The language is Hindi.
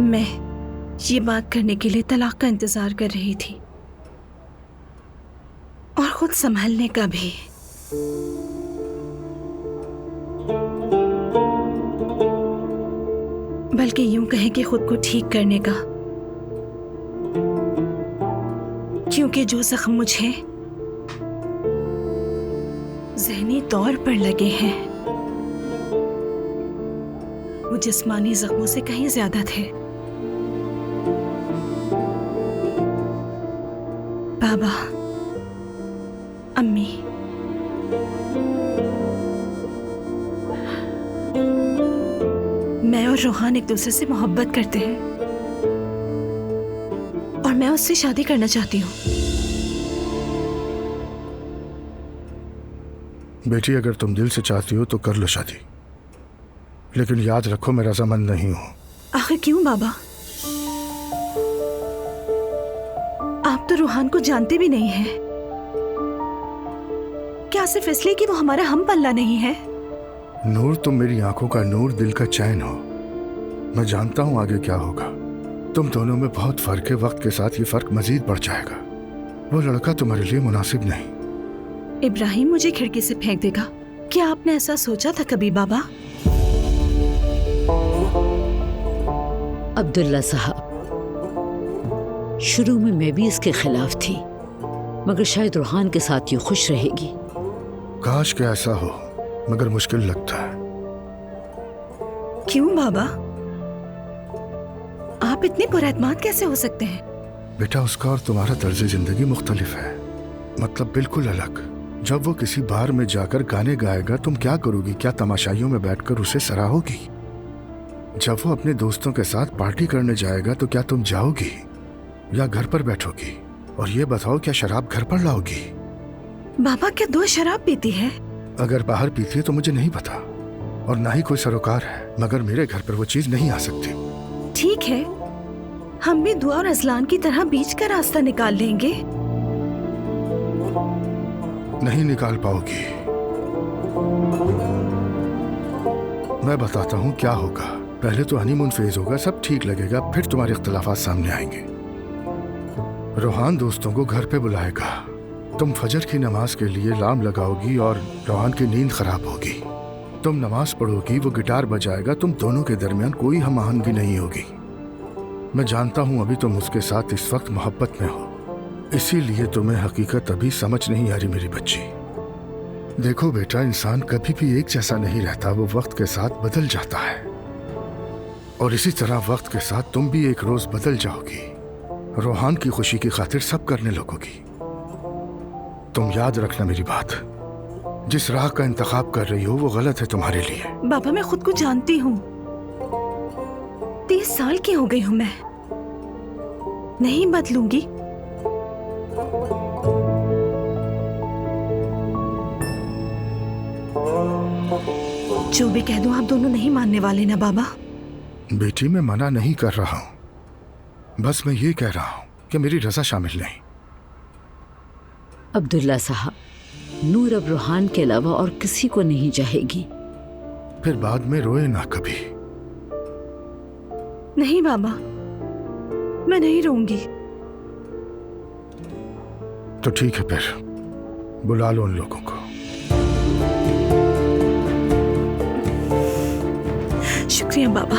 मैं ये बात करने के लिए तलाक का इंतजार कर रही थी और खुद संभलने का भी। बल्कि यूं कहें कि खुद को ठीक करने का, क्योंकि जो जख्म मुझे ज़हनी तौर पर लगे हैं वो जिस्मानी जख्मों से कहीं ज्यादा थे। बाबा, अम्मी, मैं और रोहान एक दूसरे से मोहब्बत करते हैं और मैं उससे शादी करना चाहती हूँ। बेटी, अगर तुम दिल से चाहती हो तो कर लो शादी, लेकिन याद रखो मैं रजामंद नहीं हूँ। आखिर क्यों बाबा? आप तो रोहान को जानते भी नहीं हैं। क्या सिर्फ इसलिए कि वो हमारा हम पल्ला नहीं है? नूर, तुम मेरी आंखों का नूर, दिल का चैन हो। मैं जानता हूँ आगे क्या होगा। तुम दोनों में बहुत फर्क है। वक्त के साथ ये फर्क मजीद बढ़ जाएगा। वो लड़का तुम्हारे लिए मुनासिब नहीं। इब्राहिम मुझे खिड़की से फेंक देगा, क्या आपने ऐसा सोचा था कभी बाबा? अब्दुल्ला साहब, शुरू में मैं भी इसके खिलाफ थी, मगर शायद रोहान के साथ ये खुश रहेगी। काश के ऐसा हो, मगर मुश्किल लगता है। क्यों बाबा? आप इतने पुरएतमाद कैसे हो सकते हैं? बेटा, उसका और तुम्हारा तर्ज जिंदगी मुख्तलिफ है, मतलब बिल्कुल अलग। जब वो किसी बार में जाकर गाने गाएगा, तुम क्या करोगी? क्या तमाशाइयों में बैठकर उसे सराहोगी? जब वो अपने दोस्तों के साथ पार्टी करने जाएगा तो क्या तुम जाओगी या घर पर बैठोगी? और ये बताओ, क्या शराब घर पर लाओगी? बाबा, क्या दो शराब पीती है? अगर बाहर पीती है तो मुझे नहीं पता, और ना ही कोई सरोकार है, मगर मेरे घर पर वो चीज नहीं आ सकती। ठीक है, हम भी दुआ और अजलान की तरह बीच का रास्ता निकाल लेंगे। नहीं निकाल पाओगी। मैं बताता हूँ क्या होगा। पहले तो हनीमून फेज होगा, सब ठीक लगेगा, फिर तुम्हारे इख्तिलाफात सामने आएंगे। रोहान दोस्तों को घर पे बुलाएगा, तुम फजर की नमाज के लिए अलार्म लगाओगी और रोहान की नींद खराब होगी। तुम नमाज पढ़ोगी, वो गिटार बजाएगा, तुम दोनों के दरमियान कोई हम आहंगी नहीं होगी। मैं जानता हूँ अभी तुम उसके साथ इस वक्त मोहब्बत में हो, इसीलिए तुम्हें हकीकत अभी समझ नहीं आ रही मेरी बच्ची। देखो बेटा, इंसान कभी भी एक जैसा नहीं रहता, वो वक्त के साथ बदल जाता है, और इसी तरह वक्त के साथ तुम भी एक रोज बदल जाओगी। रोहान की खुशी की खातिर सब करने लगोगी। तुम याद रखना मेरी बात, जिस राह का इंतखाब कर रही हो वो गलत है तुम्हारे लिए। बाबा, मैं खुद को जानती हूँ। 30 साल की हो गई हूँ मैं, नहीं बदलूंगी। जो भी कह दूं आप दोनों नहीं मानने वाले ना बाबा? बेटी, मैं मना नहीं कर रहा हूँ, बस मैं ये कह रहा हूँ कि मेरी रजा शामिल नहीं। अब्दुल्ला साहब, नूर अब रोहान के अलावा और किसी को नहीं चाहेगी। फिर बाद में रोए ना कभी। नहीं बाबा, मैं नहीं रोऊंगी। तो ठीक है, फिर बुला लो उन लोगों को। शुक्रिया बाबा।